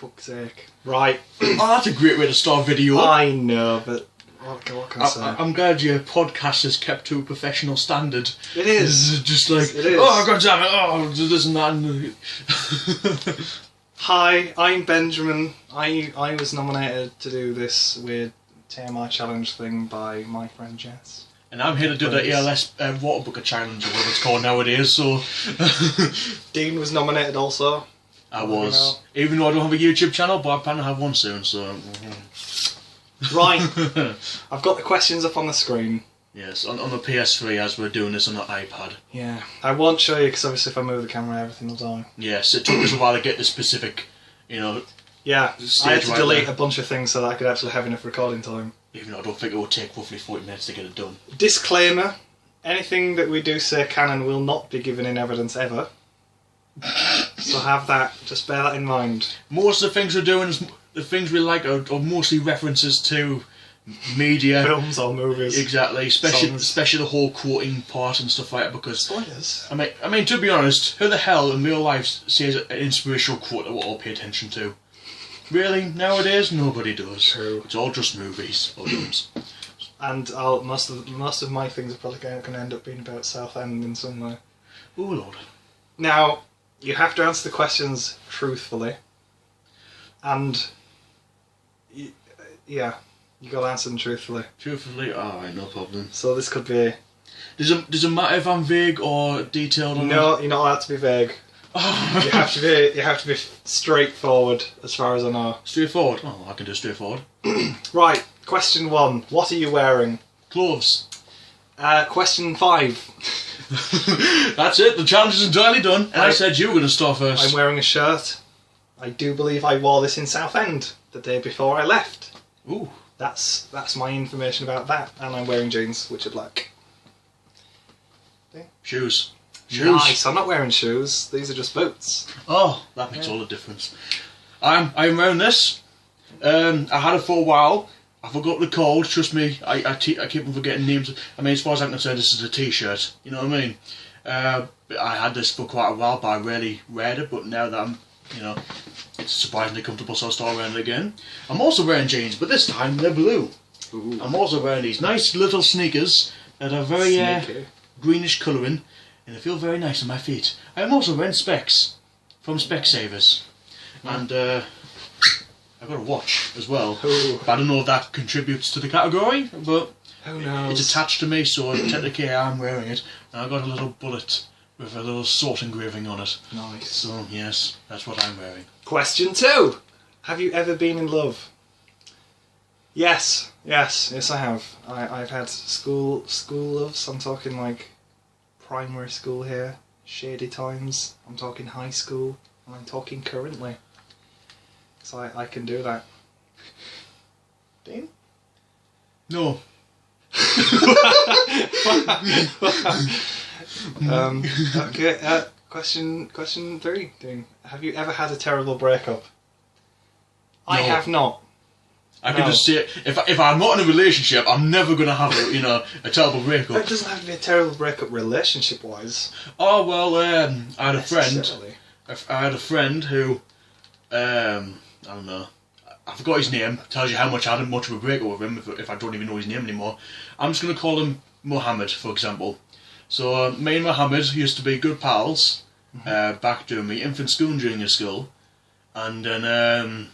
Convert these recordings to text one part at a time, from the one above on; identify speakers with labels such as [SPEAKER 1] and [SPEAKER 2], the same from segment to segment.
[SPEAKER 1] fuck's sake. Right.
[SPEAKER 2] Oh, that's a great way to start a video.
[SPEAKER 1] I know, but what can I say?
[SPEAKER 2] I'm glad your podcast is kept to a professional standard.
[SPEAKER 1] It is.
[SPEAKER 2] It's just like,
[SPEAKER 1] It is.
[SPEAKER 2] oh, God damn it, oh, this and that.
[SPEAKER 1] Hi, I'm Benjamin. I was nominated to do this weird TMI challenge thing by my friend Jess.
[SPEAKER 2] And I'm here to do the ELS water bucket challenge, or whatever it's called nowadays, so...
[SPEAKER 1] Dean was nominated also.
[SPEAKER 2] I was. Even though I don't have a YouTube channel, but I plan to have one soon, so...
[SPEAKER 1] Right. I've got the questions up on the screen.
[SPEAKER 2] Yes, on the PS3 as we're doing this on the iPad.
[SPEAKER 1] Yeah. I won't show you because obviously if I move the camera everything will die.
[SPEAKER 2] Yes, it took us a while to get the specific, you know...
[SPEAKER 1] Yeah, I had to
[SPEAKER 2] right
[SPEAKER 1] delete
[SPEAKER 2] there.
[SPEAKER 1] a bunch of things so that I could actually have enough recording time.
[SPEAKER 2] Even though I don't think it will take roughly 40 minutes to get it done.
[SPEAKER 1] Disclaimer, anything that we do say can and will not be given in evidence ever. So have that, just bear that in mind.
[SPEAKER 2] Most of the things we're doing, the things we like are mostly references to media.
[SPEAKER 1] Films or movies.
[SPEAKER 2] Exactly, especially the whole quoting part and stuff like that, because...
[SPEAKER 1] Spoilers.
[SPEAKER 2] I mean, to be honest, who the hell in real life says an inspirational quote that we'll all pay attention to? Really? Nowadays, nobody does.
[SPEAKER 1] True.
[SPEAKER 2] It's all just movies or films.
[SPEAKER 1] And most of my things are probably going to end up being about Southend in some way.
[SPEAKER 2] Oh Lord.
[SPEAKER 1] Now, you have to answer the questions truthfully. And... yeah, you got to answer them truthfully.
[SPEAKER 2] Truthfully, alright, no problem.
[SPEAKER 1] So this could be...
[SPEAKER 2] Does it matter if I'm vague or detailed or
[SPEAKER 1] No, you're not allowed to be vague.
[SPEAKER 2] not?
[SPEAKER 1] You have to be straightforward, as far as I know.
[SPEAKER 2] Straightforward? Oh, I can do straightforward.
[SPEAKER 1] Right, question 1. What are you wearing?
[SPEAKER 2] Clothes.
[SPEAKER 1] Question 5.
[SPEAKER 2] That's it, the challenge is entirely done. And I said you were going to start first.
[SPEAKER 1] I'm wearing a shirt. I do believe I wore this in Southend the day before I left.
[SPEAKER 2] Ooh.
[SPEAKER 1] That's my information about that. And I'm wearing jeans, which are black.
[SPEAKER 2] Shoes. Shoes.
[SPEAKER 1] Nice, I'm not wearing shoes. These are just boots.
[SPEAKER 2] Oh, that makes all the difference. I'm wearing this. I had it for a while. I forgot the code. Trust me, I keep on forgetting names. I mean, as far as I'm concerned, this is a T-shirt. You know what I mean? I had this for quite a while, but I rarely wear it. But now that I'm, you know, it's surprisingly comfortable, so I'll start wearing it again. I'm also wearing jeans, but this time they're blue.
[SPEAKER 1] Ooh.
[SPEAKER 2] I'm also wearing these nice little sneakers that are very greenish colouring, and they feel very nice on my feet. I am also wearing specs from Specsavers, and I've got a watch as well.
[SPEAKER 1] Ooh.
[SPEAKER 2] But I don't know if that contributes to the category, but
[SPEAKER 1] Who knows?
[SPEAKER 2] it's attached to me, so technically I am wearing it. And I've got a little bullet with a little sword engraving on it.
[SPEAKER 1] Nice.
[SPEAKER 2] So yes, that's what I'm wearing.
[SPEAKER 1] Question 2. Have you ever been in love? Yes I have. I've had school loves. I'm talking like primary school here, shady times. I'm talking high school, and I'm talking currently. So I can do that. Dean?
[SPEAKER 2] No.
[SPEAKER 1] Okay. Question 3. Dean, have you ever had a terrible breakup? I
[SPEAKER 2] No.
[SPEAKER 1] have not.
[SPEAKER 2] I can just say, if I'm not in a relationship, I'm never going to have a terrible breakup.
[SPEAKER 1] It doesn't have to be a terrible breakup relationship-wise.
[SPEAKER 2] Oh well, I had a friend.
[SPEAKER 1] Necessarily.
[SPEAKER 2] I had a friend who, I don't know, I forgot his name. Tells you how much I had much of a breakup with him. If I don't even know his name anymore, I'm just going to call him Mohammed, for example. So me and Mohammed used to be good pals back during my infant school and junior school, and then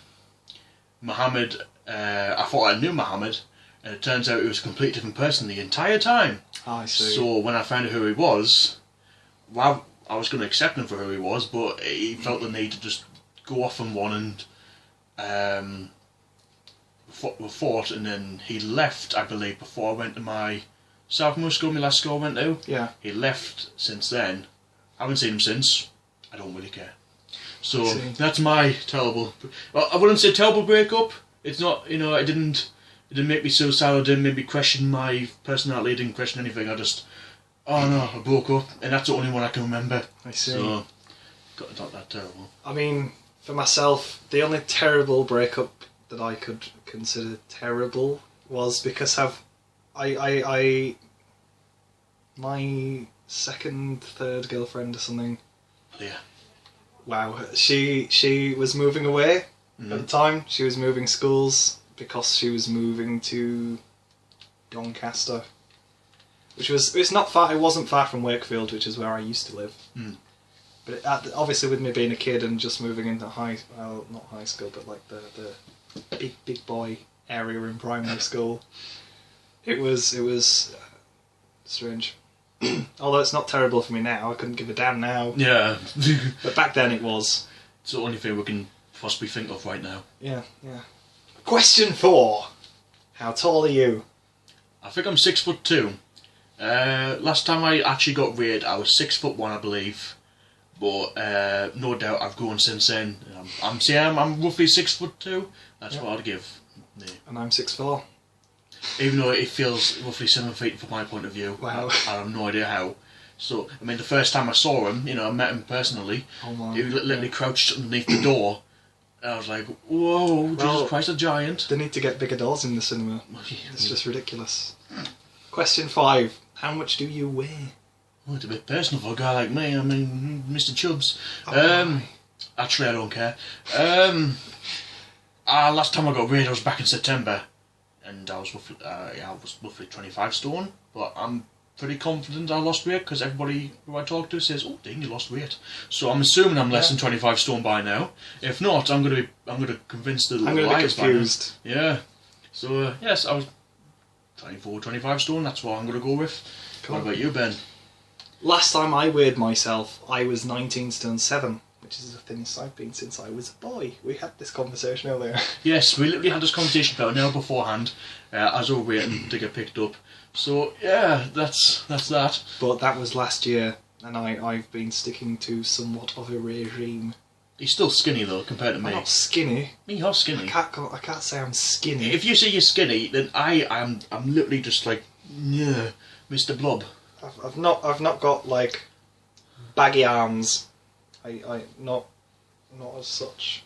[SPEAKER 2] Mohammed. I thought I knew Mohammed, and it turns out he was a completely different person the entire time.
[SPEAKER 1] Oh, I see.
[SPEAKER 2] So when I found out who he was, well, I was going to accept him for who he was, but he felt the need to just go off on one and fought, and then he left, I believe, before I went to my sophomore school, my last school I went to.
[SPEAKER 1] Yeah.
[SPEAKER 2] He left since then. I haven't seen him since. I don't really care. So that's my terrible. Well, I wouldn't say terrible breakup. It's not, you know, it didn't make me suicidal, it didn't make me question my personality, it didn't question anything, I just, oh no, I broke up, and that's the only one I can remember.
[SPEAKER 1] I see.
[SPEAKER 2] So, not that terrible.
[SPEAKER 1] I mean, for myself, the only terrible breakup that I could consider terrible was because my second, third girlfriend or something.
[SPEAKER 2] Yeah.
[SPEAKER 1] Wow, she was moving away At the time, she was moving schools because she was moving to Doncaster, which was it wasn't far from Wakefield, which is where I used to live. But obviously, with me being a kid and just moving into not high school, but like the big boy area in primary school, it was strange. Although it's not terrible for me now, I couldn't give a damn now.
[SPEAKER 2] Yeah.
[SPEAKER 1] But back then it was.
[SPEAKER 2] It's the only thing we can possibly think of right now.
[SPEAKER 1] Yeah. Question 4. How tall are you?
[SPEAKER 2] I think I'm 6'2". Last time I actually got weighed, I was 6'1", I believe. But no doubt I've grown since then. I'm roughly 6'2". That's what I'd give. Yeah.
[SPEAKER 1] And I'm 6'4".
[SPEAKER 2] Even though it feels roughly 7 feet from my point of view.
[SPEAKER 1] Wow.
[SPEAKER 2] I have no idea how. So, I mean, the first time I saw him, I met him personally.
[SPEAKER 1] Oh my.
[SPEAKER 2] He literally crouched underneath the door. And I was like, whoa, Jesus Christ, a giant.
[SPEAKER 1] They need to get bigger doors in the cinema. It's just ridiculous. Question 5. How much do you weigh?
[SPEAKER 2] Well, it's a bit personal for a guy like me. I mean, Mr. Chubbs. Actually, I don't care. Last time I got weighed, I was back in September. And I was roughly 25 stone, but I'm pretty confident I lost weight because everybody who I talk to says, "Oh, Dean, you lost weight." So I'm assuming I'm less than 25 stone by now. If not, I'm gonna convince the
[SPEAKER 1] I'm gonna be confused.
[SPEAKER 2] Yeah. So yes, I was 24, 25 stone. That's what I'm gonna go with. Cool. What about you, Ben?
[SPEAKER 1] Last time I weighed myself, I was 19 stone 7. Which is the thinnest I've been since I was a boy. We had this conversation earlier. Yes, we literally had this conversation about an hour beforehand, as we were waiting to get picked up. So yeah, that's that. But that was last year, and I've been sticking to somewhat of a regime.
[SPEAKER 2] He's still skinny though, compared to me.
[SPEAKER 1] I'm not skinny.
[SPEAKER 2] You're skinny.
[SPEAKER 1] I can't say I'm skinny.
[SPEAKER 2] If you say you're skinny, then I'm literally just like, yeah, Mr. Blob.
[SPEAKER 1] I've not got like baggy arms. I not as such.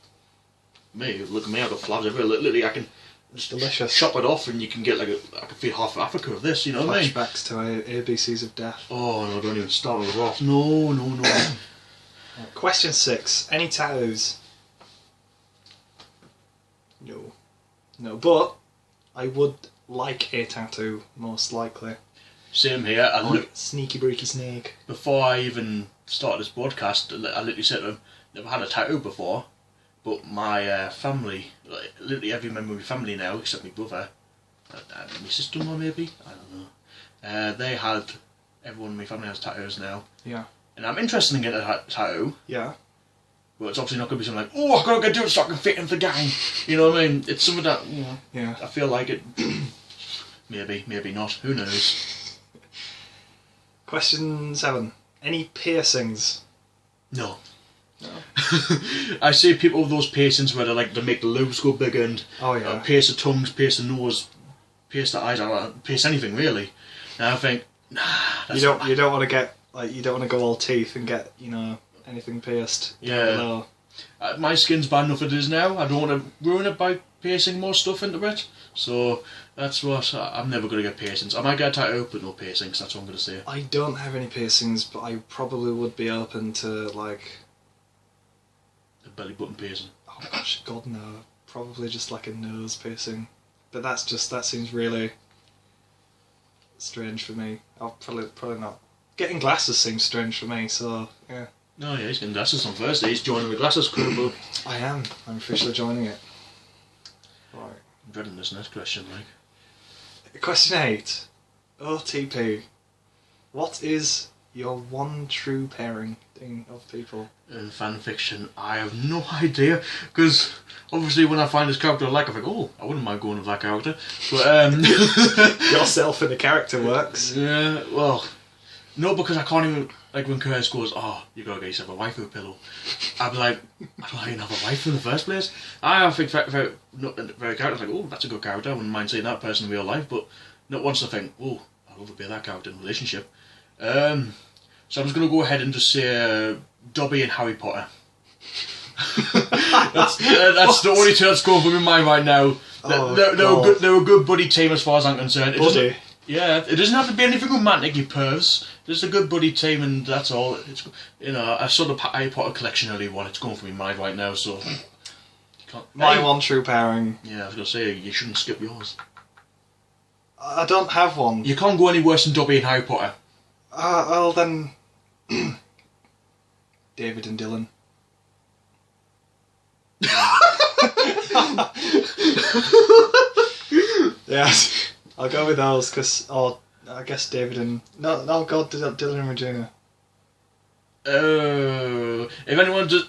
[SPEAKER 2] Me, look at me, I've got flabs everywhere. Literally, I can
[SPEAKER 1] just delicious.
[SPEAKER 2] Chop it off and you can get I can feed half Africa of this, you know what I mean?
[SPEAKER 1] Flashbacks to ABCs of death.
[SPEAKER 2] Oh no, don't even start with off. No.
[SPEAKER 1] Question 6. Any tattoos? No, but I would like a tattoo, most likely.
[SPEAKER 2] Same here.
[SPEAKER 1] Sneaky breaky snake.
[SPEAKER 2] Before I even started this podcast, I literally said to him, never had a tattoo before, but my family, literally every member of my family now, except my brother, my sister-in-law maybe, I don't know, everyone in my family has tattoos now.
[SPEAKER 1] Yeah.
[SPEAKER 2] And I'm interested in getting a tattoo.
[SPEAKER 1] Yeah.
[SPEAKER 2] But it's obviously not going to be something like, oh, I've got to go do it so I can fit in the gang. You know what I mean? It's something that,
[SPEAKER 1] yeah.
[SPEAKER 2] I feel like it, maybe not, who knows.
[SPEAKER 1] Question 7. Any piercings?
[SPEAKER 2] No. I see people with those piercings where they make the lobes go bigger and pierce the tongues, pierce the nose, pierce the eyes, pierce anything really. And I think, nah.
[SPEAKER 1] You don't want to get you don't want to go all teeth and get anything pierced.
[SPEAKER 2] Yeah. My skin's bad enough as it is now. I don't want to ruin it by piercing more stuff into it. So that's what I'm never going to get piercings. I might get a tattoo, but no piercings. That's what I'm going to say. I
[SPEAKER 1] don't have any piercings, but I probably would be open to a
[SPEAKER 2] belly button piercing.
[SPEAKER 1] Oh gosh, God no! Probably just like a nose piercing, but that seems really strange for me. I'll probably not. Getting glasses seems strange for me. So yeah.
[SPEAKER 2] No, yeah, he's getting glasses on Thursday. He's joining the glasses crew.
[SPEAKER 1] I am. I'm officially joining it. Right.
[SPEAKER 2] I'm dreading this next question, like.
[SPEAKER 1] Question 8. OTP. What is your one true pairing thing of people?
[SPEAKER 2] In fan fiction, I have no idea. Because obviously, when I find this character I like, I think, oh, I wouldn't mind going with that character. But
[SPEAKER 1] yourself in the character works.
[SPEAKER 2] Yeah. Well, no, because I can't even. Like when Curtis goes, oh, you gotta get yourself a waifu pillow. I'd be like, I don't even have a waifu in the first place. I think very character, like, oh, that's a good character. I wouldn't mind seeing that person in real life, but not once I think, oh, I'd love to be that character in a relationship. So I'm just gonna go ahead and just say Dobby and Harry Potter. that's the only two that's going through my mind right now. They're a good buddy team as far as I'm concerned.
[SPEAKER 1] Buddy.
[SPEAKER 2] Yeah, it doesn't have to be anything romantic, you pervs. Just a good buddy team, and that's all. It's I saw the Harry Potter collection earlier on. It's going through my mind right now, so you
[SPEAKER 1] My one true pairing.
[SPEAKER 2] Yeah, I was going to say, you shouldn't skip yours.
[SPEAKER 1] I don't have one.
[SPEAKER 2] You can't go any worse than Dobby and Harry Potter.
[SPEAKER 1] Well then... David and Dylan. Yes, I'll go with those because, I guess David and no, God, Dylan and Regina.
[SPEAKER 2] If anyone does,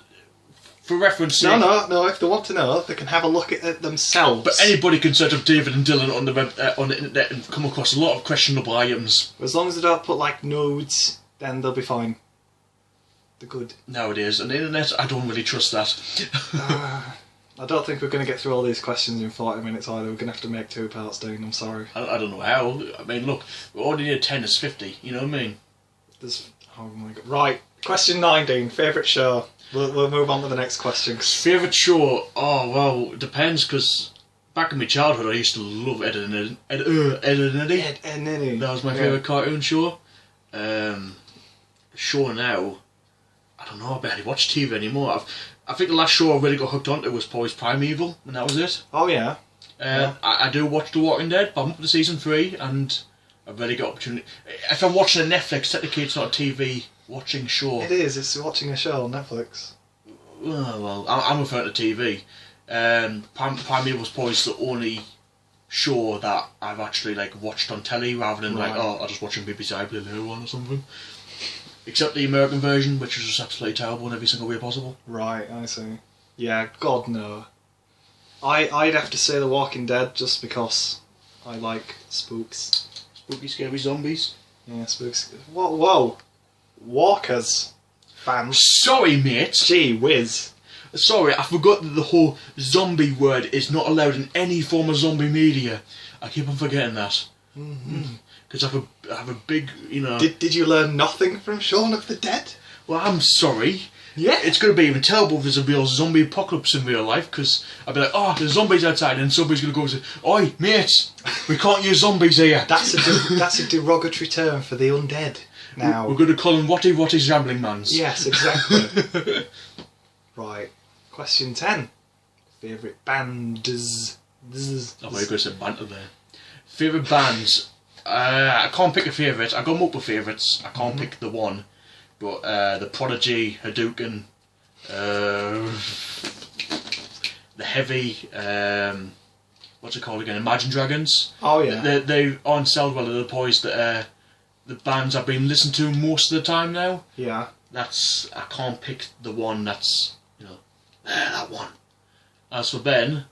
[SPEAKER 2] for reference sake,
[SPEAKER 1] no. If they want to know, they can have a look at it themselves.
[SPEAKER 2] But anybody can search up David and Dylan on the web, on the internet and come across a lot of questionable items.
[SPEAKER 1] As long as they don't put like nudes, then they'll be fine. They're good.
[SPEAKER 2] Nowadays, on the internet, I don't really trust that.
[SPEAKER 1] I don't think we're going to get through all these questions in 40 minutes either. We're going to have to make 2 parts, Dean. I'm sorry.
[SPEAKER 2] I don't know how. I mean, look, we're already near 10 is 50. You know what I mean?
[SPEAKER 1] Oh my god. Right. Question 9, Dean. Favourite show. We'll move on to the next question.
[SPEAKER 2] Favourite show? Oh, well, it depends, because back in my childhood, I used to love Ed and Eddie.
[SPEAKER 1] Ed and Eddie.
[SPEAKER 2] That was my favourite cartoon show. Show now, I don't know, I barely watch TV anymore. I think the last show I really got hooked onto was probably Primeval, and that was it.
[SPEAKER 1] Oh yeah.
[SPEAKER 2] I do watch The Walking Dead, but I'm up to season 3, and I've really got opportunity. If I'm watching a Netflix, technically it's not a TV watching show.
[SPEAKER 1] It is. It's watching a show on Netflix.
[SPEAKER 2] Well, I'm referring to TV. Primeval was probably the only show that I've actually like watched on telly rather than like, I'll just watch on BBC iPlayer one or something. Except the American version, which was just absolutely terrible in every single way possible.
[SPEAKER 1] Right, I see. Yeah, God no. I'd have to say The Walking Dead just because I like spooks.
[SPEAKER 2] Spooky, scary zombies.
[SPEAKER 1] Yeah, spooks. Whoa. Walkers. Fans.
[SPEAKER 2] Sorry, mate.
[SPEAKER 1] Gee whiz.
[SPEAKER 2] Sorry, I forgot that the whole zombie word is not allowed in any form of zombie media. I keep on forgetting that. Because I have a big, you know...
[SPEAKER 1] Did you learn nothing from Shaun of the Dead?
[SPEAKER 2] Well, I'm sorry.
[SPEAKER 1] Yeah.
[SPEAKER 2] It's going to be even terrible if there's a real zombie apocalypse in real life, because I'd be like, oh, there's zombies outside, and somebody's going to go and say, oi, mate, we can't use zombies here.
[SPEAKER 1] That's a derogatory term for the undead now.
[SPEAKER 2] We're going to call them Watty Rambling Mans.
[SPEAKER 1] Yes, exactly. Right. Question 10. Favourite bands?
[SPEAKER 2] I thought you were going to say banter there. Favourite bands? I can't pick a favourite. I've got multiple favourites. I can't pick the one. But the Prodigy, Hadouken, the Heavy, what's it called again? Imagine Dragons.
[SPEAKER 1] Oh yeah.
[SPEAKER 2] They aren't sold well. They're the boys that the bands I've been listening to most of the time now.
[SPEAKER 1] Yeah.
[SPEAKER 2] I can't pick the one that's, you know, that one. As for Ben,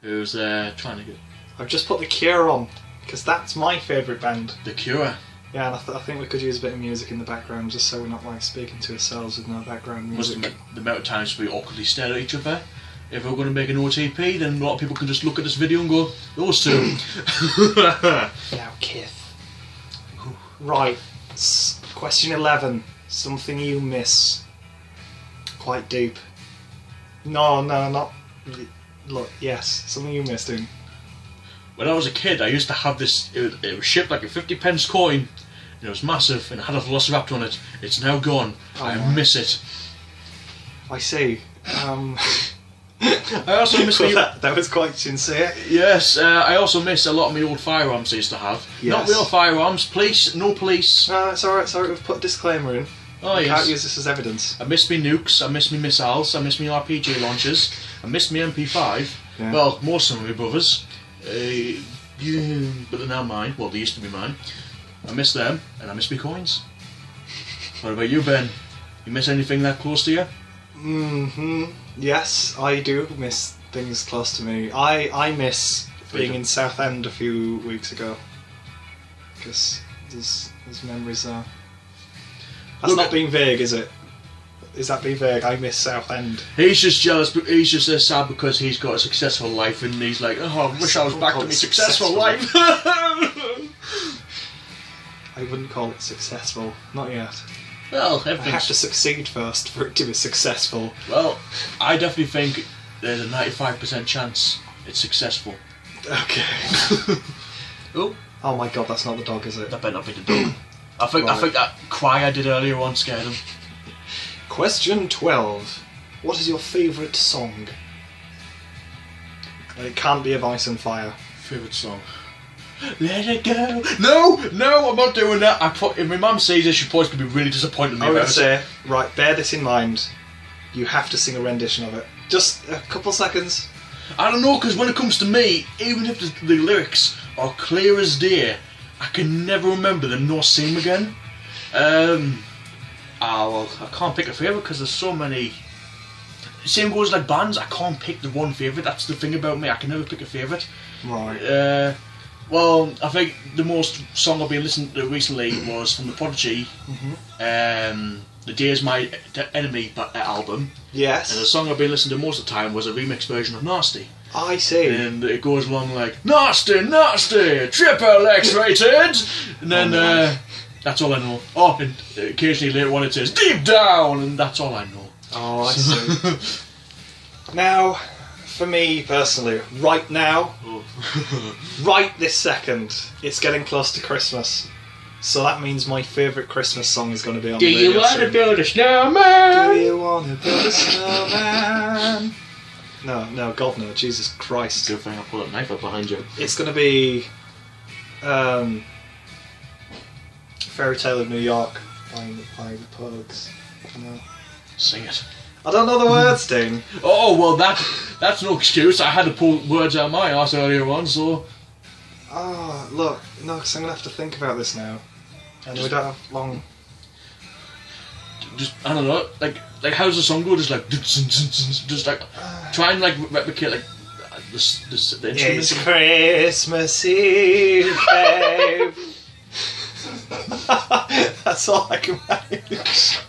[SPEAKER 2] who's trying to get...
[SPEAKER 1] I've just put The Cure on, because that's my favourite band.
[SPEAKER 2] The Cure.
[SPEAKER 1] Yeah, and I think we could use a bit of music in the background, just so we're not like speaking to ourselves with no background music.
[SPEAKER 2] The amount of times we awkwardly stare at each other. If we're going to make an OTP, then a lot of people can just look at this video and go, those two.
[SPEAKER 1] Now, Kith. Right, question 11. Something you miss. Quite deep. No, not... Look, yes, something you missed in.
[SPEAKER 2] When I was a kid, I used to have this, it was shaped like a 50p coin, and it was massive, and it had a velociraptor on it. It's now gone. I miss it.
[SPEAKER 1] I see.
[SPEAKER 2] I also miss
[SPEAKER 1] that was quite sincere.
[SPEAKER 2] Yes, I also miss a lot of my old firearms I used to have.
[SPEAKER 1] Yes.
[SPEAKER 2] Not real firearms, police, no police.
[SPEAKER 1] No, it's alright, we've put a disclaimer in.
[SPEAKER 2] Oh,
[SPEAKER 1] I
[SPEAKER 2] yes.
[SPEAKER 1] can't use this as evidence.
[SPEAKER 2] I miss me nukes, I miss me missiles, I miss me RPG launchers, I miss me MP5.
[SPEAKER 1] Yeah.
[SPEAKER 2] Well, more some of my brothers. But they're now mine. Well, they used to be mine. I miss them, and I miss me coins. What about you, Ben? You miss anything that close to you?
[SPEAKER 1] Yes, I do miss things close to me. I miss being in Southend a few weeks ago. Because there's memories there. That's not being vague, is it? Is that being vague? I miss Southend.
[SPEAKER 2] He's just jealous, but he's just sad because he's got a successful life, and he's like, oh, I wish I was back to my successful life.
[SPEAKER 1] I wouldn't call it successful. Not yet.
[SPEAKER 2] Well,
[SPEAKER 1] I have to
[SPEAKER 2] everything's...
[SPEAKER 1] succeed first for it to be successful.
[SPEAKER 2] Well, I definitely think there's a 95% chance it's successful.
[SPEAKER 1] Okay.
[SPEAKER 2] Oh.
[SPEAKER 1] Oh my god, that's not the dog, is it?
[SPEAKER 2] That better not be the dog. I think that cry I did earlier on scared him.
[SPEAKER 1] Question 12. What is your favourite song? And it can't be of Ice and Fire.
[SPEAKER 2] Favourite song? Let it go. No, I'm not doing that. If my mum sees this, she's probably going to be really disappointed in me.
[SPEAKER 1] I would say, right, bear this in mind. You have to sing a rendition of it. Just a couple seconds.
[SPEAKER 2] I don't know, because when it comes to me, even if the lyrics are clear as day, I can never remember them nor sing them again. Well, I can't pick a favourite because there's so many. Same goes like bands. I can't pick the one favourite. That's the thing about me. I can never pick a favourite.
[SPEAKER 1] Right.
[SPEAKER 2] Well, I think the most song I've been listening to recently was from the Prodigy. The Day Is My Enemy album.
[SPEAKER 1] Yes.
[SPEAKER 2] And the song I've been listening to most of the time was a remix version of Nasty.
[SPEAKER 1] I see.
[SPEAKER 2] And it goes along like Nasty, Nasty, triple X rated. And then that's all I know. Oh, and occasionally later on it says Deep Down, and that's all I know.
[SPEAKER 1] Oh, I see. Now, for me personally, right now, right this second, it's getting close to Christmas. So that means my favourite Christmas song is going to be on the radio.
[SPEAKER 2] Do you want to build a snowman?
[SPEAKER 1] Do you want to build a snowman? No, God no, Jesus Christ.
[SPEAKER 2] Good thing I pulled that knife up behind you.
[SPEAKER 1] It's going to be Fairy Tale of New York by the Pogues. No.
[SPEAKER 2] Sing it.
[SPEAKER 1] I don't know the words, Dean.
[SPEAKER 2] Oh, well, that's no excuse. I had to pull words out of my arse earlier on, so...
[SPEAKER 1] Oh, look, no, because I'm going to have to think about this now. And we don't have long...
[SPEAKER 2] Just, I don't know, like how's the song go? Just like, try and like replicate like the instruments.
[SPEAKER 1] It's Christmas Eve, babe. That's all I can manage.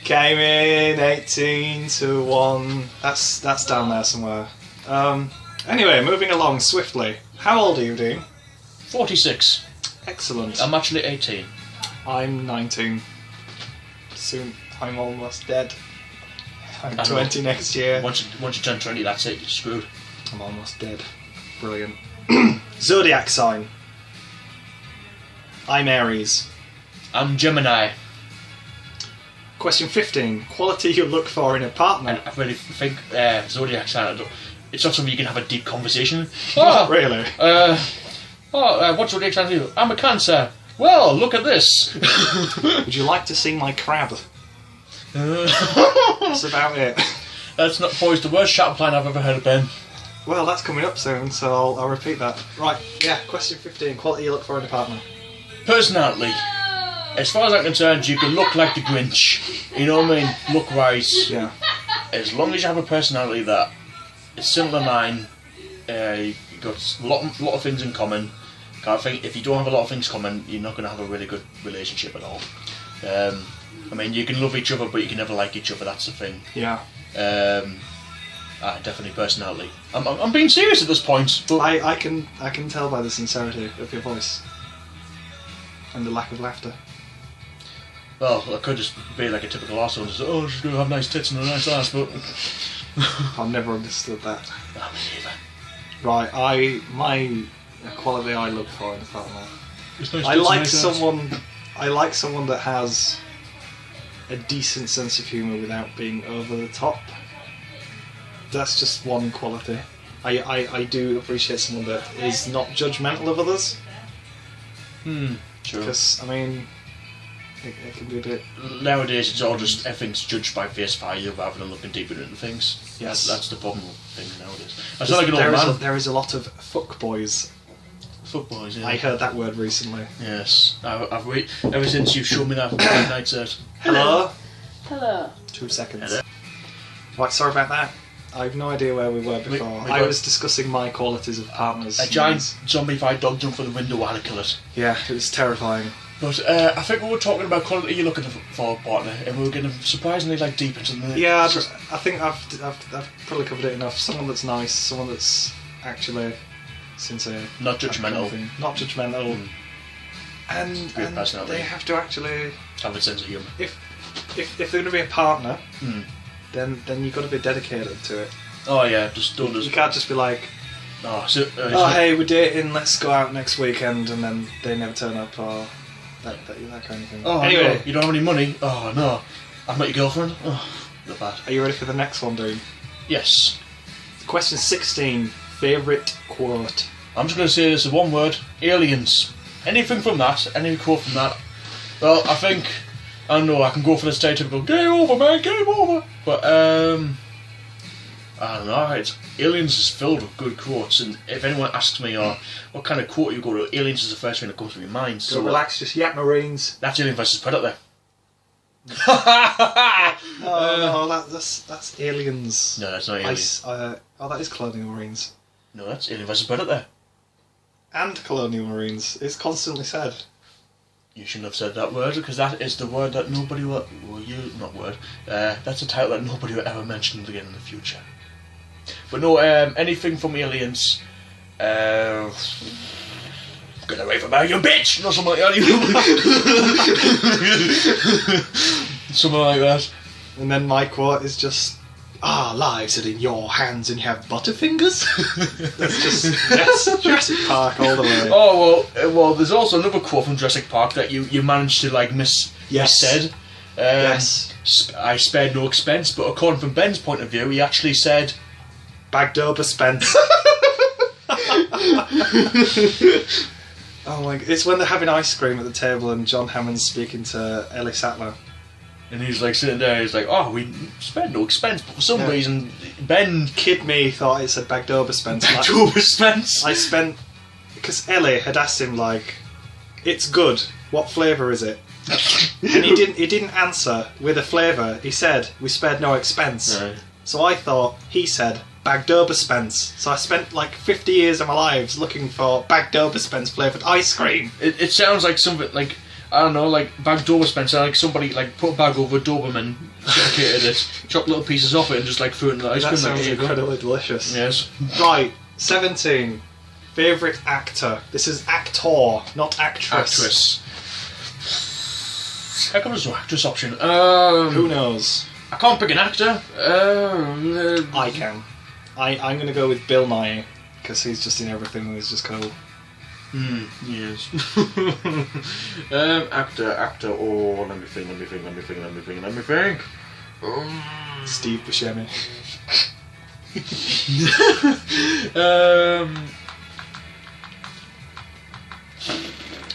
[SPEAKER 1] Came in 18 to 1. That's down there somewhere. Anyway, moving along swiftly. How old are you, Dean?
[SPEAKER 2] 46.
[SPEAKER 1] Excellent.
[SPEAKER 2] I'm actually 18.
[SPEAKER 1] I'm 19. Soon, I'm almost dead. I'm 20 next year.
[SPEAKER 2] Once you turn 20, that's it. You're screwed.
[SPEAKER 1] I'm almost dead. Brilliant. Zodiac sign. I'm Aries.
[SPEAKER 2] I'm Gemini.
[SPEAKER 1] Question 15. Quality you look for in a partner.
[SPEAKER 2] And I really think zodiac sign. It's not something you can have a deep conversation.
[SPEAKER 1] Not really.
[SPEAKER 2] What zodiac sign are you? I'm a Cancer. Well, look at this.
[SPEAKER 1] Would you like to see my crab? That's about it.
[SPEAKER 2] That's not probably the worst chat line I've ever heard of, Ben.
[SPEAKER 1] Well, that's coming up soon, so I'll repeat that. Right, yeah, question 15. Quality you look for in a partner.
[SPEAKER 2] Personality. As far as I'm concerned, you can look like the Grinch. You know what I mean? Look-wise.
[SPEAKER 1] Yeah.
[SPEAKER 2] As long as you have a personality that is similar to mine, you've got a lot of things in common. I think if you don't have a lot of things common, you're not going to have a really good relationship at all. I mean, you can love each other, but you can never like each other. That's the thing.
[SPEAKER 1] Yeah.
[SPEAKER 2] Definitely personality. I'm being serious at this point. But
[SPEAKER 1] I can tell by the sincerity of your voice and the lack of laughter.
[SPEAKER 2] Well, I could just be like a typical arsehole and just say, she's going to have nice tits and a nice ass, but...
[SPEAKER 1] I've never understood that.
[SPEAKER 2] No, me neither.
[SPEAKER 1] Right, my quality I look for in a partner.
[SPEAKER 2] Nice
[SPEAKER 1] I like
[SPEAKER 2] nice
[SPEAKER 1] someone. I like someone that has a decent sense of humour without being over the top. That's just one quality. I do appreciate someone that is not judgmental of others.
[SPEAKER 2] Sure.
[SPEAKER 1] Because I mean, it can be a bit.
[SPEAKER 2] Nowadays, it's all just everything's judged by face value rather than looking deeper into things.
[SPEAKER 1] Yes,
[SPEAKER 2] that's the problem with things nowadays. I sound like an old man.
[SPEAKER 1] There is a lot of fuckboys.
[SPEAKER 2] Fuckboys, yeah.
[SPEAKER 1] I heard that word recently.
[SPEAKER 2] Yes, I've ever since you showed me that night set.
[SPEAKER 1] Hello.
[SPEAKER 3] Hello.
[SPEAKER 1] 2 seconds.
[SPEAKER 2] Hello.
[SPEAKER 1] Right, sorry about that. I have no idea where we were before. I was discussing my qualities of partners.
[SPEAKER 2] A giant zombified dog jumped for the window. I had to kill it.
[SPEAKER 1] Yeah, it was terrifying.
[SPEAKER 2] But I think we were talking about quality you're looking for a partner, and we were getting surprisingly deep into the.
[SPEAKER 1] Yeah, I think I've probably covered it enough. Someone that's nice, someone that's actually sincere,
[SPEAKER 2] not judgmental,
[SPEAKER 1] not judgmental, and they have to actually
[SPEAKER 2] have a sense of humour.
[SPEAKER 1] If they're going to be a partner, then you've got to be dedicated to it.
[SPEAKER 2] Oh yeah, just don't.
[SPEAKER 1] You can't just be like,
[SPEAKER 2] hey,
[SPEAKER 1] we're dating, let's go out next weekend, and then they never turn up, or that kind of thing.
[SPEAKER 2] Oh,
[SPEAKER 1] anyway,
[SPEAKER 2] no, you don't have any money. Oh no, I've met your girlfriend. Oh, not bad.
[SPEAKER 1] Are you ready for the next one, dude?
[SPEAKER 2] Yes.
[SPEAKER 1] Question 16. Favourite quote?
[SPEAKER 2] I'm just going to say this is one word: aliens. Anything from that, any quote from that. Well, I think, I don't know, I can go for the stereotypical game over, man, game over. But I don't know. Aliens is filled with good quotes, and if anyone asks me, what kind of quote you go to, aliens is the first thing that comes to my mind.
[SPEAKER 1] So relax, just yap Marines.
[SPEAKER 2] That's Alien vs Predator.
[SPEAKER 1] No, that's aliens.
[SPEAKER 2] No, that's not aliens.
[SPEAKER 1] That is Colonial Marines.
[SPEAKER 2] No, that's Alien vs Predator.
[SPEAKER 1] And Colonial Marines. It's constantly said.
[SPEAKER 2] You shouldn't have said that word, because that is the word that nobody will not word. That's a title that nobody will ever mention again in the future. But no, anything from aliens. Get away from her, you bitch! Not something like that. Something like that.
[SPEAKER 1] And then my quote is just, "Our lives are in your hands and you have butterfingers." That's just, yes, Jurassic Park all the way.
[SPEAKER 2] Oh, well, there's also another quote from Jurassic Park that you managed to like missaid.
[SPEAKER 1] Yes.
[SPEAKER 2] I spared no expense, but according from Ben's point of view, he actually said,
[SPEAKER 1] Bagdober Spence. Oh my god, it's when they're having ice cream at the table and John Hammond's speaking to Ellie Sattler.
[SPEAKER 2] And he's like sitting there, he's like, "Oh, we spared no expense," but for some reason, Ben...
[SPEAKER 1] Kid me thought it said Bagdober Spence.
[SPEAKER 2] Bagdober Spence?
[SPEAKER 1] I spent... Because Ellie had asked him, like, "It's good, what flavour is it?" And he didn't answer with a flavour. He said, "We spared no expense."
[SPEAKER 2] Right.
[SPEAKER 1] So I thought he said Bagdober Spence. So I spent like 50 years of my lives looking for Bagdober Spence flavoured ice cream.
[SPEAKER 2] It sounds like something like, I don't know, like Bagdober Spence, like somebody like put a bag over a Doberman, suffocated it, chopped little pieces off it and just like threw it in the ice cream.
[SPEAKER 1] That sounds incredibly delicious.
[SPEAKER 2] Yes.
[SPEAKER 1] Right, 17. Favourite actor. This is actor, not actress.
[SPEAKER 2] Actress. How come there's no actress option?
[SPEAKER 1] Who knows?
[SPEAKER 2] I can't pick an actor.
[SPEAKER 1] I can. I'm going to go with Bill Nye, because he's just in everything and he's just cool.
[SPEAKER 2] Yes. Actor, oh, let me think.
[SPEAKER 1] Steve Buscemi.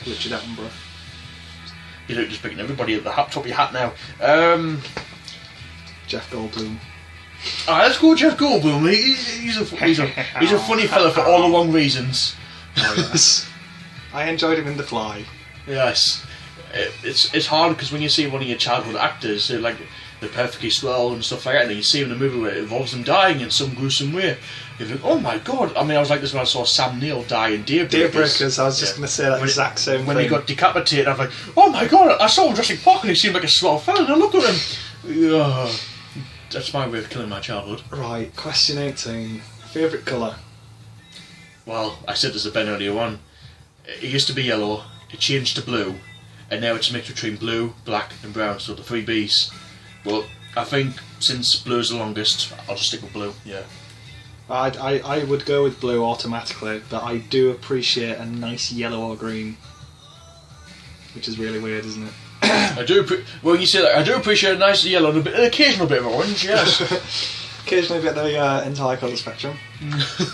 [SPEAKER 1] Richard Attenborough.
[SPEAKER 2] You look just picking everybody at the top of your hat now.
[SPEAKER 1] Jeff Goldblum.
[SPEAKER 2] Let's go Jeff Goldblum. He's a funny fella for all the wrong reasons.
[SPEAKER 1] Oh, yes. I enjoyed him in The Fly.
[SPEAKER 2] Yes. It's hard because when you see one of your childhood actors, they're like they're perfectly swell and stuff like that, and then you see them in a movie where it involves them dying in some gruesome way. You think, oh my god! I mean, I was like this when I saw Sam Neill die in
[SPEAKER 1] Daybreakers. I was just going to say that exact same thing.
[SPEAKER 2] When he got decapitated, I was like, oh my god! I saw him Jurassic Park and he seemed like a swell fella, and I looked at him. That's my way of killing my childhood.
[SPEAKER 1] Right, question 18. Favourite colour?
[SPEAKER 2] Well, I said this to Ben earlier on. It used to be yellow, it changed to blue, and now it's a mix between blue, black and brown, so the 3 Bs. But I think since blue is the longest, I'll just stick with blue, yeah.
[SPEAKER 1] I would go with blue automatically, but I do appreciate a nice yellow or green. Which is really weird, isn't it?
[SPEAKER 2] Well, you say that, I do appreciate a nice yellow and an occasional bit of orange, yes.
[SPEAKER 1] Occasionally a bit of the entire colour spectrum.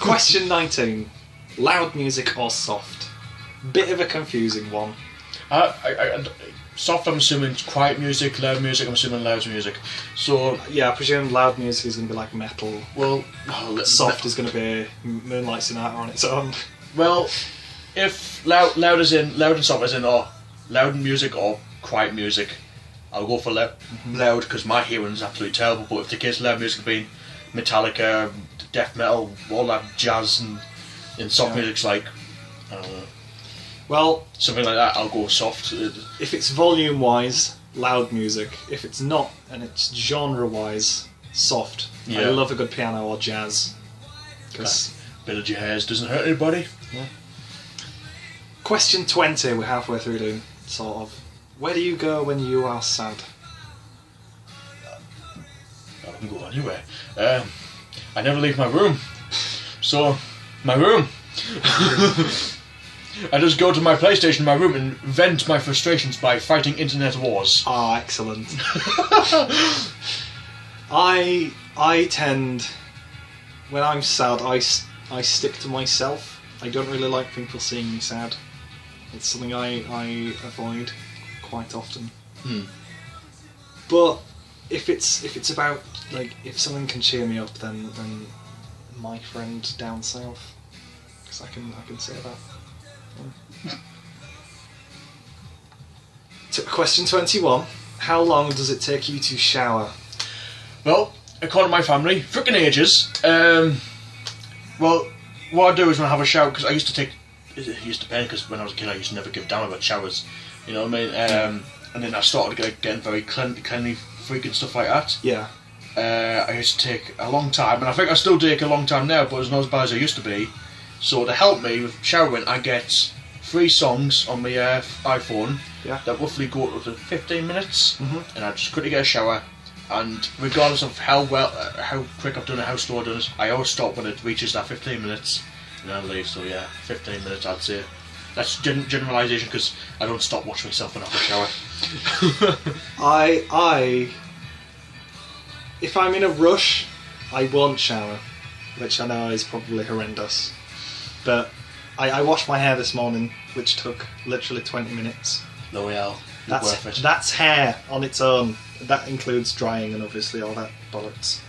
[SPEAKER 1] Question 19. Loud music or soft? Bit of a confusing one.
[SPEAKER 2] Soft, I'm assuming quiet music. Loud music, I'm assuming loud music. So
[SPEAKER 1] yeah, I presume loud music is going to be like metal.
[SPEAKER 2] Well,
[SPEAKER 1] soft is going to be Moonlight Sonata on its own.
[SPEAKER 2] Well, if loud and soft as in loud music or quiet music, I'll go for loud because my hearing's absolutely terrible. But if the case loud music being Metallica, death metal, all that jazz and soft music's like, I don't know.
[SPEAKER 1] Well,
[SPEAKER 2] something like that, I'll go soft.
[SPEAKER 1] If it's volume-wise, loud music. If it's not, and it's genre-wise, soft. Yeah. I love a good piano or jazz.
[SPEAKER 2] Cause bit of jazz doesn't hurt anybody.
[SPEAKER 1] Yeah. Question 20, we're halfway through doing, sort of. Where do you go when you are sad?
[SPEAKER 2] I can go anywhere. I never leave my room. So, my room. I just go to my PlayStation in my room and vent my frustrations by fighting internet wars.
[SPEAKER 1] Ah, excellent. I tend, when I'm sad, I stick to myself. I don't really like people seeing me sad. It's something I avoid quite often. But if it's about, like, if someone can cheer me up, then my friend down south, because I can say that. Question 21. How long does it take you to shower?
[SPEAKER 2] Well, according to my family, frickin' ages. Well, what I do is when I have a shower, because I used to take, it used to depend, because when I was a kid I used to never give a damn about showers, you know what I mean? And then I started getting very cleanly freak and stuff like that.
[SPEAKER 1] Yeah.
[SPEAKER 2] I used to take a long time, and I think I still take a long time now, but it's not as bad as I used to be. So to help me with showering, I get 3 songs on my iPhone that roughly go up to 15 minutes, and I just quickly get a shower. And regardless of how quick I've done it, how slow I've done it, I always stop when it reaches that 15 minutes, and then I leave. So yeah, 15 minutes I'd say. That's generalisation, because I don't stop watching myself when I have a shower. If I'm in a rush, I won't shower, which I know is probably horrendous. But I washed my hair this morning, which took literally 20 minutes. L'Oreal, worth it.
[SPEAKER 1] That's hair on its own. That includes drying and obviously all that bollocks.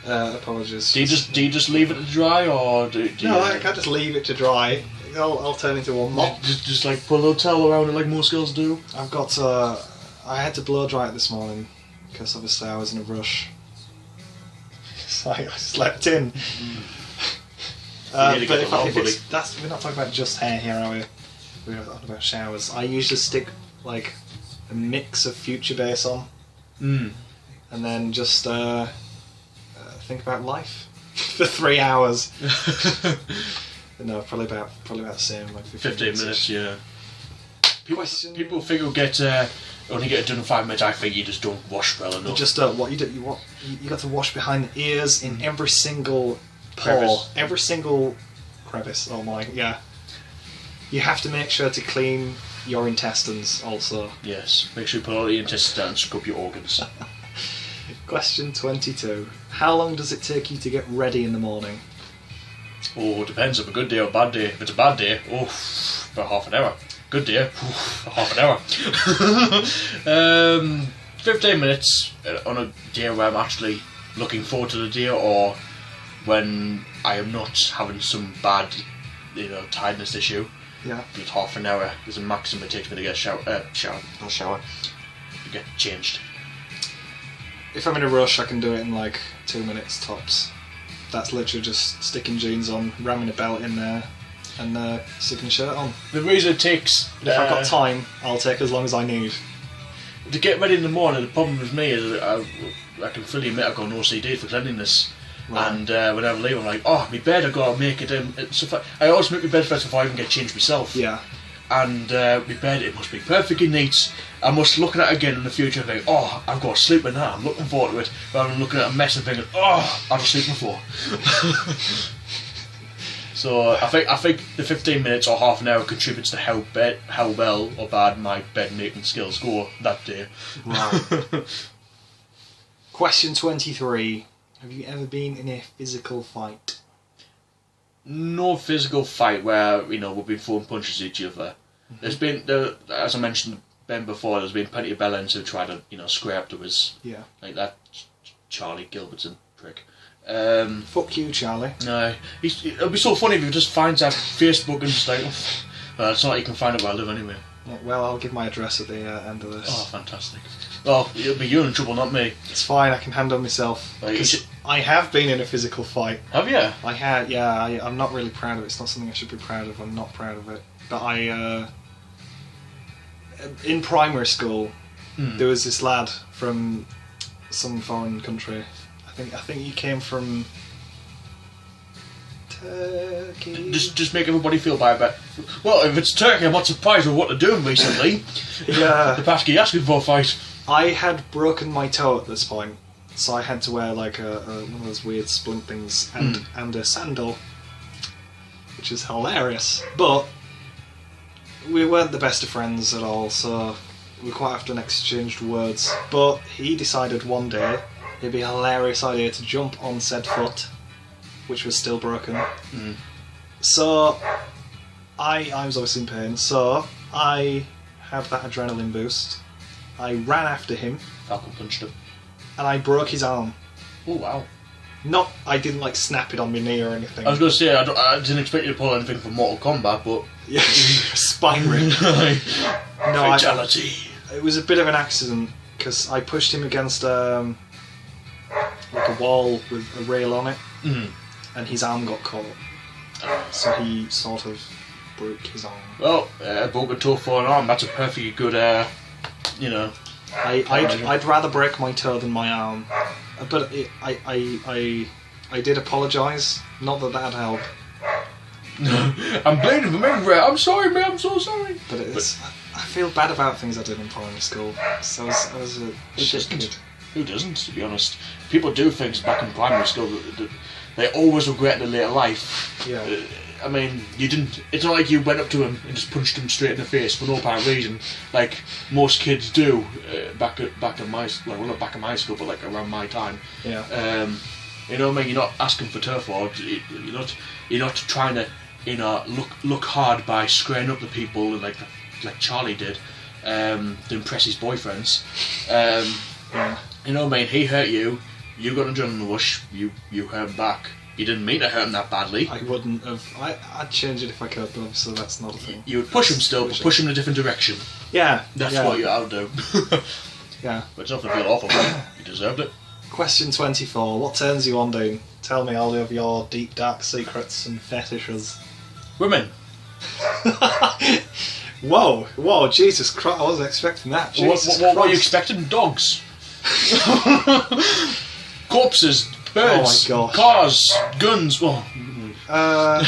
[SPEAKER 1] Apologies.
[SPEAKER 2] Do you just leave it to dry, or do you...
[SPEAKER 1] No, I can't just leave it to dry. I'll turn into a mop.
[SPEAKER 2] Just like put a little towel around it like most girls do.
[SPEAKER 1] I've got I had to blow dry it this morning because obviously I was in a rush. So I slept in. But if it's we're not talking about just hair here, are we? We're talking about showers. I usually stick like a mix of Future Bass on, and then just think about life for 3 hours. No, probably about the same, like 15
[SPEAKER 2] minutes. Yeah. People think you'll only get it done in 5 minutes. I think you just don't wash well enough.
[SPEAKER 1] You just what you do. You got to wash behind the ears in every single pore,
[SPEAKER 2] crevice.
[SPEAKER 1] Every single crevice. Oh my, yeah. You have to make sure to clean your intestines also.
[SPEAKER 2] Yes, make sure you put all the intestines down and scrub your organs.
[SPEAKER 1] Question 22. How long does it take you to get ready in the morning?
[SPEAKER 2] Oh, it depends if it's a good day or a bad day. If it's a bad day, about half an hour. Good day, half an hour. 15 minutes on a day where I'm actually looking forward to the day, or when I am not having some bad, tiredness issue.
[SPEAKER 1] Yeah.
[SPEAKER 2] But half an hour is the maximum it takes me to get a shower, to get changed.
[SPEAKER 1] If I'm in a rush, I can do it in like 2 minutes tops. That's literally just sticking jeans on, ramming a belt in there, and sticking a shirt on.
[SPEAKER 2] The reason it takes...
[SPEAKER 1] But if I've got time, I'll take as long as I need.
[SPEAKER 2] To get ready in the morning, the problem with me is I can fully admit I've got an OCD for cleanliness. Right. And when I leave, I'm like, my bed, I've got to make it... I always make my bed first before I even get changed myself.
[SPEAKER 1] Yeah.
[SPEAKER 2] And my bed, it must be perfectly neat. I must look at it again in the future and think, I've got to sleep in that, I'm looking forward to it. Rather than looking at a mess and thinking, I'll just sleep before. So I think the 15 minutes or half an hour contributes to how well or bad my bed making skills go that day.
[SPEAKER 1] Right. Question 23. Have you ever been in a physical fight?
[SPEAKER 2] No physical fight where, we've been throwing punches at each other. There's been, as I mentioned Ben before, there's been plenty of bellends who try to, square up to us. Yeah. Like that Charlie Gilbertson prick.
[SPEAKER 1] Fuck you, Charlie.
[SPEAKER 2] No. It'll be so funny if he just finds out Facebook and just like, it's not like you can find it where I live anyway.
[SPEAKER 1] Yeah, well, I'll give my address at the end of this.
[SPEAKER 2] Oh, fantastic. Well, it'll be you in trouble, not me.
[SPEAKER 1] It's fine, I can handle myself. Because I have been in a physical fight.
[SPEAKER 2] Have you?
[SPEAKER 1] I had, yeah. I'm not really proud of it. It's not something I should be proud of. I'm not proud of it. But in primary school, there was this lad from some foreign country. I think he came from Turkey.
[SPEAKER 2] Just make everybody feel bad about. Well, if it's Turkey, I'm not surprised with what they're doing recently.
[SPEAKER 1] Yeah.
[SPEAKER 2] The Pasky asking for a fight.
[SPEAKER 1] I had broken my toe at this point, so I had to wear like one of those weird splint things and a sandal, which is hilarious. But we weren't the best of friends at all, so we quite often exchanged words. But he decided one day it'd be a hilarious idea to jump on said foot, which was still broken. So I was obviously in pain, so I had that adrenaline boost. I ran after him.
[SPEAKER 2] Falcon punched him.
[SPEAKER 1] And I broke his arm.
[SPEAKER 2] Oh wow.
[SPEAKER 1] I didn't like snap it on my knee or anything.
[SPEAKER 2] I was going to say, I didn't expect you to pull anything from Mortal Kombat, but...
[SPEAKER 1] Yeah, spine rip. No,
[SPEAKER 2] fatality.
[SPEAKER 1] It was a bit of an accident, because I pushed him against like a wall with a rail on it, and his arm got caught. So he sort of broke his arm.
[SPEAKER 2] Well, broke a toe for an arm, that's a perfectly good,
[SPEAKER 1] I'd rather break my toe than my arm. But I did apologise. Not that that'd help.
[SPEAKER 2] I'm bleeding from everywhere. I'm sorry, mate. I'm so sorry.
[SPEAKER 1] But I feel bad about things I did in primary school. So I was a shit kid.
[SPEAKER 2] Who doesn't, to be honest? People do things back in primary school that they always regret in later life.
[SPEAKER 1] Yeah.
[SPEAKER 2] I mean, you didn't. It's not like you went up to him and just punched him straight in the face for no apparent reason, like most kids do back in my not back in my school, but like around my time.
[SPEAKER 1] Yeah.
[SPEAKER 2] You know what I mean? You're not asking for turf war. You're not trying to look hard by squaring up the people like Charlie did to impress his boyfriends.
[SPEAKER 1] Yeah.
[SPEAKER 2] You know what I mean? He hurt you. You got an adrenaline rush. You hurt him back. You didn't mean to hurt him that badly.
[SPEAKER 1] I wouldn't have. I'd change it if I could, but obviously that's not a thing.
[SPEAKER 2] You would push him still, but push him in a different direction.
[SPEAKER 1] Yeah.
[SPEAKER 2] That's what you ought to do.
[SPEAKER 1] Yeah.
[SPEAKER 2] But it's not going to feel awful. You deserved it.
[SPEAKER 1] Question 24. What turns you on, Dean? Tell me all of your deep, dark secrets and fetishes.
[SPEAKER 2] Women.
[SPEAKER 1] Whoa, Jesus Christ, I wasn't expecting that.
[SPEAKER 2] What were you expecting? Dogs. Corpses. Birds.
[SPEAKER 1] Oh my gosh.
[SPEAKER 2] Cars. Guns. Well,
[SPEAKER 1] Uh,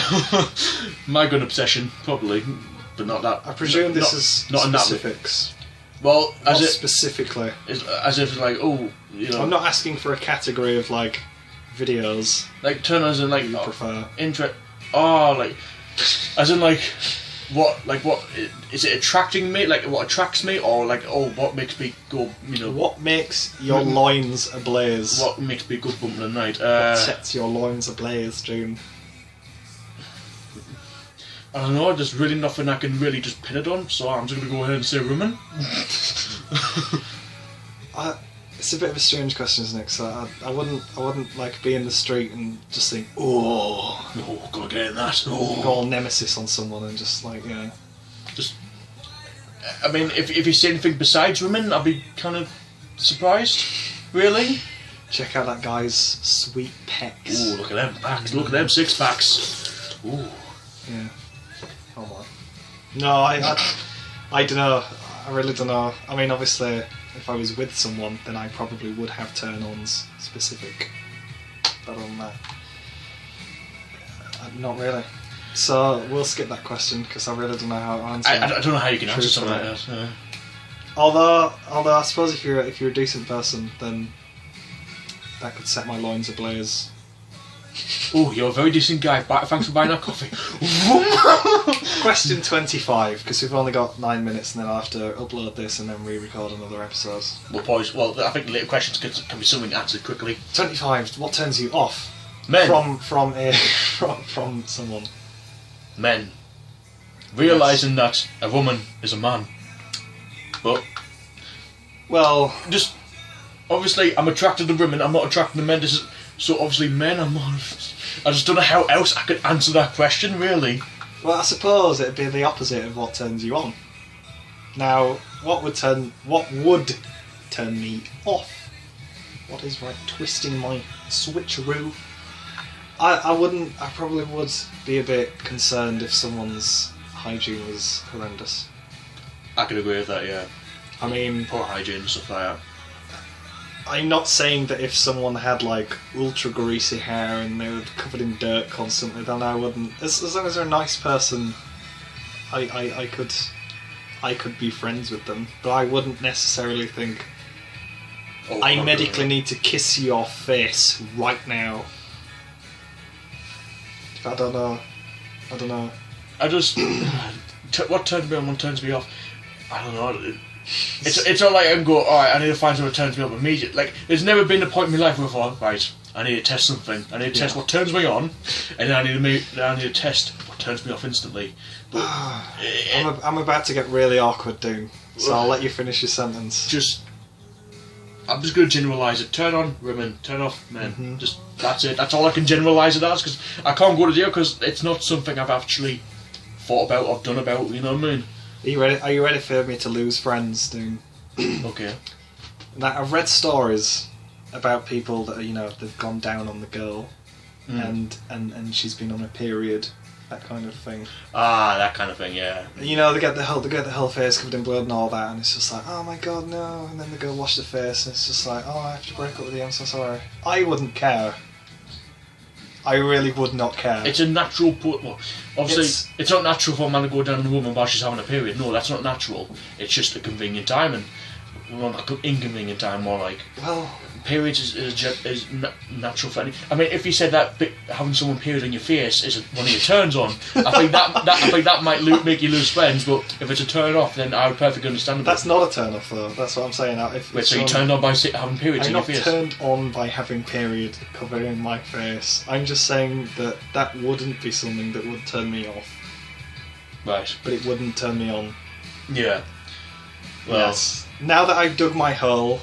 [SPEAKER 2] my gun obsession, probably, but not that.
[SPEAKER 1] I presume this is
[SPEAKER 2] not
[SPEAKER 1] specifics.
[SPEAKER 2] Well,
[SPEAKER 1] Not specifically.
[SPEAKER 2] as if like, oh, you know.
[SPEAKER 1] I'm not asking for a category of like videos
[SPEAKER 2] like turners and like
[SPEAKER 1] you prefer.
[SPEAKER 2] Like as in like what is it attracting me, like what attracts me, or like what makes me go, you know,
[SPEAKER 1] What makes your loins ablaze?
[SPEAKER 2] what makes me go bumping at night?
[SPEAKER 1] What sets your loins ablaze, June?
[SPEAKER 2] I don't know, there's really nothing I can really just pin it on, so I'm just gonna go ahead and say women.
[SPEAKER 1] It's a bit of a strange question, isn't it? So I wouldn't like be in the street and just think, oh,
[SPEAKER 2] gotta get in that.
[SPEAKER 1] go all nemesis on someone and just like, you know.
[SPEAKER 2] Just, I mean, if you say anything besides women, I'll be kind of surprised. Really?
[SPEAKER 1] Check out that guy's sweet pecs.
[SPEAKER 2] Ooh, look at them packs. Look at them 6-packs. Ooh.
[SPEAKER 1] Yeah. Oh my. No, I don't know. I really don't know. I mean, obviously, if I was with someone, then I probably would have turn-ons specific. But on that, not really. So we'll skip that question because I really don't know how to answer.
[SPEAKER 2] I don't know how you can answer something like that. Yeah.
[SPEAKER 1] Although I suppose if you're a decent person, then that could set my loins ablaze.
[SPEAKER 2] Oh, you're a very decent guy. Thanks for buying our coffee.
[SPEAKER 1] Question 25, because we've only got 9 minutes, and then I'll have to upload this and then re-record another episode.
[SPEAKER 2] Well, I think later questions can be something answered quickly.
[SPEAKER 1] 25. What turns you off?
[SPEAKER 2] Men.
[SPEAKER 1] From someone.
[SPEAKER 2] Men. Realising that a woman is a man. But
[SPEAKER 1] Well,
[SPEAKER 2] just obviously I'm attracted to women. I'm not attracted to men. So obviously men. I just don't know how else I could answer that question. Really.
[SPEAKER 1] I suppose it'd be the opposite of what turns you on. Now, what would turn me off? What is right twisting my switcheroo? I probably would be a bit concerned if someone's hygiene was horrendous.
[SPEAKER 2] I could agree with that. Yeah.
[SPEAKER 1] I mean,
[SPEAKER 2] Poor hygiene and stuff like that.
[SPEAKER 1] I'm not saying that if someone had like ultra greasy hair and they were covered in dirt constantly, then I wouldn't. As long as they're a nice person, I could be friends with them. But I wouldn't necessarily think I medically need to kiss your face right now. I don't know.
[SPEAKER 2] I just what turns me on, what turns me off. I don't know. It's not like I can go, alright, I need to find something that turns me up immediately. Like, there's never been a point in my life where I thought, right, I need to test something. I need to test what turns me on, and then I need to test what turns me off instantly. But
[SPEAKER 1] I'm about to get really awkward, dude. So I'll let you finish your sentence.
[SPEAKER 2] I'm just going to generalise it. Turn on women, turn off men. Just that's it. That's all I can generalise it as, because I can't go to jail because it's not something I've actually thought about or done about. You know what I mean?
[SPEAKER 1] Are you ready for me to lose friends, dude?
[SPEAKER 2] Okay.
[SPEAKER 1] Now, I've read stories about people that they've gone down on the girl, and she's been on a period, that kind of thing.
[SPEAKER 2] Ah, that kind of thing, yeah.
[SPEAKER 1] They get the whole face covered in blood and all that, and it's just like, oh my god, no. And then they go wash the face, and it's just like, oh, I have to break up with you. I'm so sorry. I wouldn't care. I really would not care.
[SPEAKER 2] It's a natural. Well, obviously, it's not natural for a man to go down on a woman while she's having a period. No, that's not natural. It's just a convenient time, and well, not an inconvenient time, more like.
[SPEAKER 1] Well,
[SPEAKER 2] periods is natural for any. I mean, if you said that having someone period on your face is one of your turns on, I think that might make you lose friends. But if it's a turn off, then I would perfectly understand it.
[SPEAKER 1] That's not a turn off, though. That's what I'm saying.
[SPEAKER 2] Wait, so you turned on by having periods in your face?
[SPEAKER 1] I'm not turned on by having period covering my face. I'm just saying that wouldn't be something that would turn me off.
[SPEAKER 2] Right.
[SPEAKER 1] But it wouldn't turn me on.
[SPEAKER 2] Yeah. Well.
[SPEAKER 1] Yes. Now that I've dug my hole,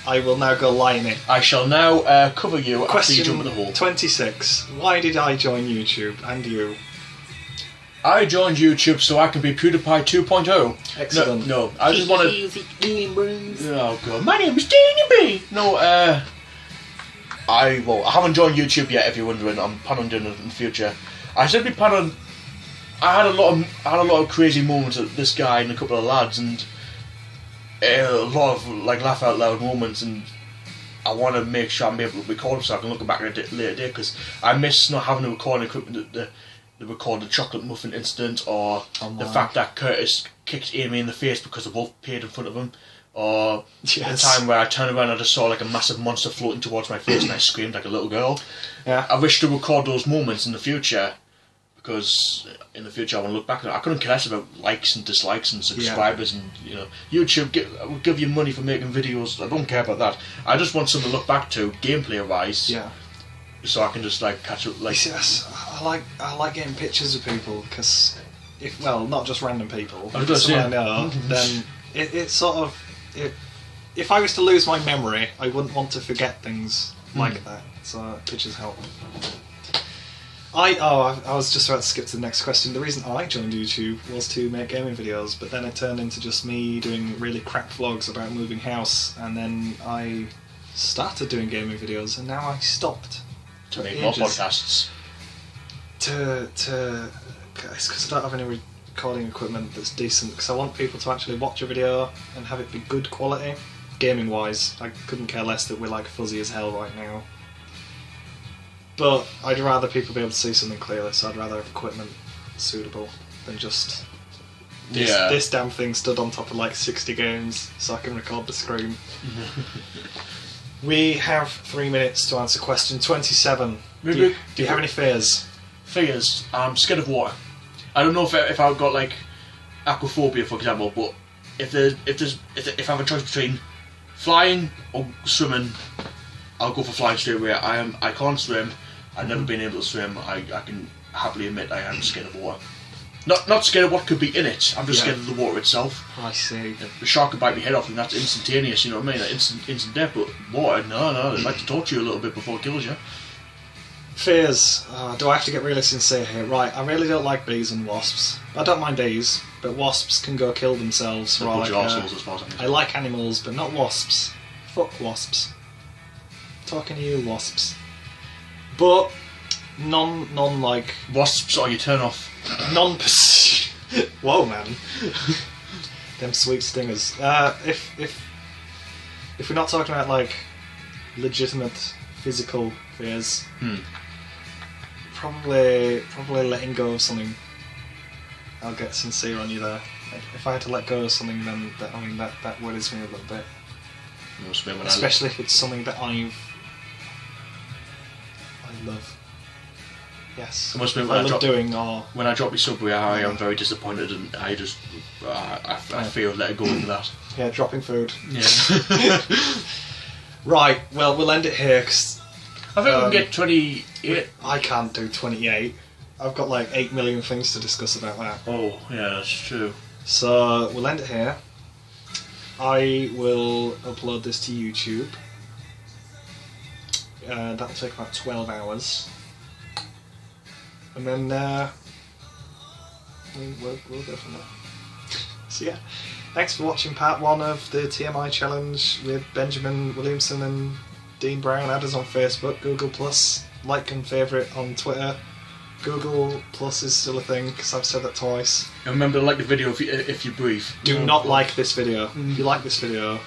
[SPEAKER 1] I will now go lie in it.
[SPEAKER 2] I shall now cover you after you jump in the hole.
[SPEAKER 1] 26. Why did I join YouTube and you?
[SPEAKER 2] I joined YouTube so I can be PewDiePie 2.0.
[SPEAKER 1] Excellent.
[SPEAKER 2] No, I just want to... Oh god, my name is Danny B. No, I haven't joined YouTube yet. If you're wondering, I'm planning on doing it in the future. I simply plan on. I had a lot of crazy moments with this guy and a couple of lads, and a lot of like laugh out loud moments, and I want to make sure I'm able to record them so I can look back at it later date, because I miss not having the recording equipment to record the chocolate muffin incident, or the fact that Curtis kicked Amy in the face because the wolf peed in front of him, or the time where I turned around and I just saw like a massive monster floating towards my face and I screamed like a little girl.
[SPEAKER 1] Yeah.
[SPEAKER 2] I wish to record those moments in the future, because in the future I want to look back at it. I couldn't care less about likes and dislikes and subscribers, and YouTube will give you money for making videos. I don't care about that. I just want something to look back to gameplay wise.
[SPEAKER 1] Yeah.
[SPEAKER 2] So I can just like catch up. Like,
[SPEAKER 1] yes, I like getting pictures of people, because not just random people.
[SPEAKER 2] I was
[SPEAKER 1] I know, then it's sort of if I was to lose my memory, I wouldn't want to forget things like that. So pictures help. I was just about to skip to the next question. The reason I joined YouTube was to make gaming videos, but then it turned into just me doing really crap vlogs about moving house, and then I started doing gaming videos, and now I stopped.
[SPEAKER 2] To make more podcasts.
[SPEAKER 1] It's because I don't have any recording equipment that's decent, because I want people to actually watch a video and have it be good quality. Gaming wise, I couldn't care less that we're like fuzzy as hell right now. But I'd rather people be able to see something clearly, so I'd rather have equipment suitable than just this damn thing stood on top of like 60 games so I can record the screen. We have 3 minutes to answer question 27. Do you have any fears?
[SPEAKER 2] Fears? I'm scared of water. I don't know if I've got like aquaphobia, for example, but if I have a choice between flying or swimming, I'll go for flying straight away. I can't swim. I've never been able to swim. I can happily admit I am scared of water. Not scared of what could be in it. I'm just scared of the water itself.
[SPEAKER 1] I see.
[SPEAKER 2] The shark could bite my head off, and that's instantaneous. You know what I mean? Like instant death. But water, no. They like to torture you a little bit before it kills you.
[SPEAKER 1] Fears. Do I have to get really sincere here? Right. I really don't like bees and wasps. I don't mind bees, but wasps can go kill themselves.
[SPEAKER 2] They're bunch of arseholes, as far as I'm concerned.
[SPEAKER 1] I like animals, but not wasps. Fuck wasps. Talking to you, wasps. But none like
[SPEAKER 2] wasps are you turn off.
[SPEAKER 1] Whoa, man. Them sweet stingers. If we're not talking about like legitimate physical fears, probably letting go of something. I'll get sincere on you there. Like, if I had to let go of something, then that worries me a little bit. Especially if it's something that I love. Yes.
[SPEAKER 2] I must admit,
[SPEAKER 1] I love doing
[SPEAKER 2] when I drop your subway, I am very disappointed, and I just I feel let it go with that.
[SPEAKER 1] Yeah, dropping food.
[SPEAKER 2] Yeah.
[SPEAKER 1] Right. Well, we'll end it here because
[SPEAKER 2] I think we can get 28.
[SPEAKER 1] I can't do 28. I've got like 8 million things to discuss about that.
[SPEAKER 2] Oh, yeah, that's true.
[SPEAKER 1] So we'll end it here. I will upload this to YouTube. That'll take about 12 hours. And then we'll go from there. So yeah, thanks for watching part 1 of the TMI challenge with Benjamin Williamson and Dean Brown. Add us on Facebook, Google+, like and favourite on Twitter. Google Plus is still a thing because I've said that twice.
[SPEAKER 2] And remember to like the video if you breathe.
[SPEAKER 1] Do not like this video. If you like this video,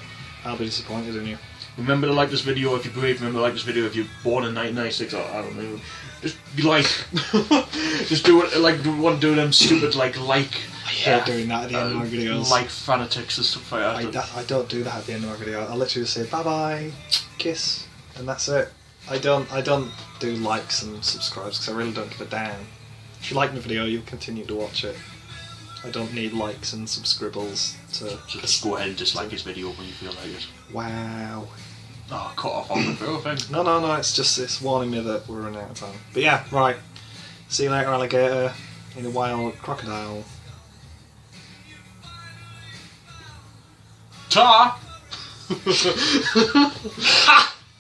[SPEAKER 1] I'll be disappointed in you.
[SPEAKER 2] Remember to like this video if you breathe. Remember to like this video if you're born in 1996 or I don't know. Just be like, just do it like want to do them stupid like.
[SPEAKER 1] I hate doing that at the end of my videos.
[SPEAKER 2] Like fanatics and stuff like that.
[SPEAKER 1] I don't do that at the end of my video. I literally just say bye bye, kiss, and that's it. I don't do likes and subscribes because I really don't give a damn. If you like the video, you'll continue to watch it. I don't need likes and subscribbles to...
[SPEAKER 2] So just go ahead and dislike his video when you feel like it.
[SPEAKER 1] Wow.
[SPEAKER 2] Oh, cut off on the video thing.
[SPEAKER 1] No, it's warning me that we're running out of time. But yeah, right. See you later, alligator, in a wild crocodile.
[SPEAKER 2] Ta!
[SPEAKER 1] Ha!